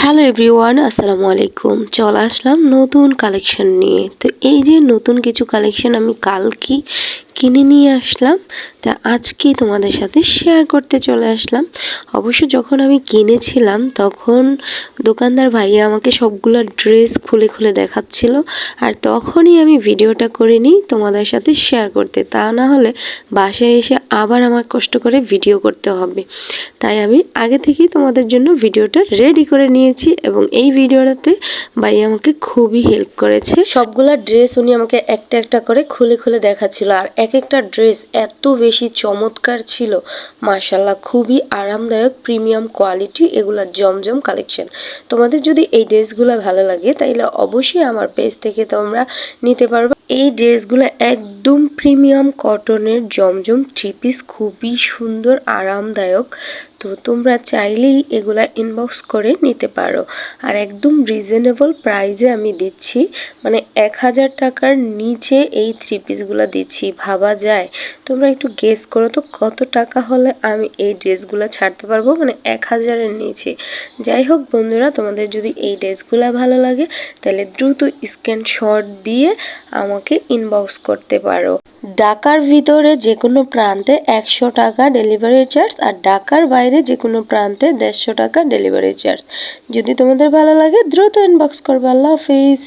Hello everyone, আসসালামু আলাইকুম। চলে আসলাম নতুন কালেকশন নিয়ে। তো এই যে নতুন কিছু কালেকশন আমি কালকে কিনে নিয়ে আসলাম, তা আজকেই তোমাদের সাথে শেয়ার করতে চলে আসলাম। অবশ্য যখন আমি কিনেছিলাম তখন দোকানদার ভাইয়া আমাকে সবগুলো ড্রেস খুলে খুলে দেখাচ্ছিল, আর তখনই আমি ভিডিওটা করে নিই তোমাদের সাথে শেয়ার করতে। তা না হলে বাসায় এসে আবার আমার কষ্ট করে ভিডিও করতে হবে। তাই আমি আগে থেকেই তোমাদের জন্য ভিডিওটা রেডি করে নিয়েছি, এবং এই ভিডিওটাতে ভাই আমাকে খুবই হেল্প করেছে। সবগুলা ড্রেস উনি আমাকে একটা একটা করে খুলে খুলে দেখাচ্ছিল, আর এক একটা ড্রেস এত বেশি চমৎকার ছিল, মাশাআল্লাহ খুবই আরামদায়ক, প্রিমিয়াম কোয়ালিটি, এগুলা জমজম কালেকশন। তোমাদের যদি এই ড্রেসগুলো ভালো লাগে তাইলে অবশ্যই আমার পেজ থেকে তোমরা নিতে পারবে। এই ড্রেসগুলো একদম প্রিমিয়াম কটনের জমজম থ্রি পিস, খুবই সুন্দর আরামদায়ক। তো তোমরা চাইলেই এগুলা ইনবক্স করে নিতে পারো, আর একদম রিজনেবল প্রাইসে আমি দিচ্ছি, মানে 1000 টাকার নিচে এই থ্রি পিসগুলো দিচ্ছি। ভাবা যায়? তোমরা একটু গেস করো তো কত টাকা হলে আমি এই ড্রেসগুলো ছাড়তে পারবো, মানে 1000-এর নিচে। যাই হোক বন্ধুরা, তোমাদের যদি এই ড্রেসগুলো ভালো লাগে তাহলে দ্রুত স্ক্রিনশট দিয়ে আমাকে ইনবক্স করতে পারো। ঢাকার ভিতরে যে কোনো প্রান্তে 100 টাকা ডেলিভারি চার্জ, আর ঢাকার বাইরে যে কোনো প্রান্তে 150 টাকা ডেলিভারি চার্জ। যদি তোমাদের ভালো লাগে দ্রুত ইনবক্স করবে। আল্লাহ হাফিজ।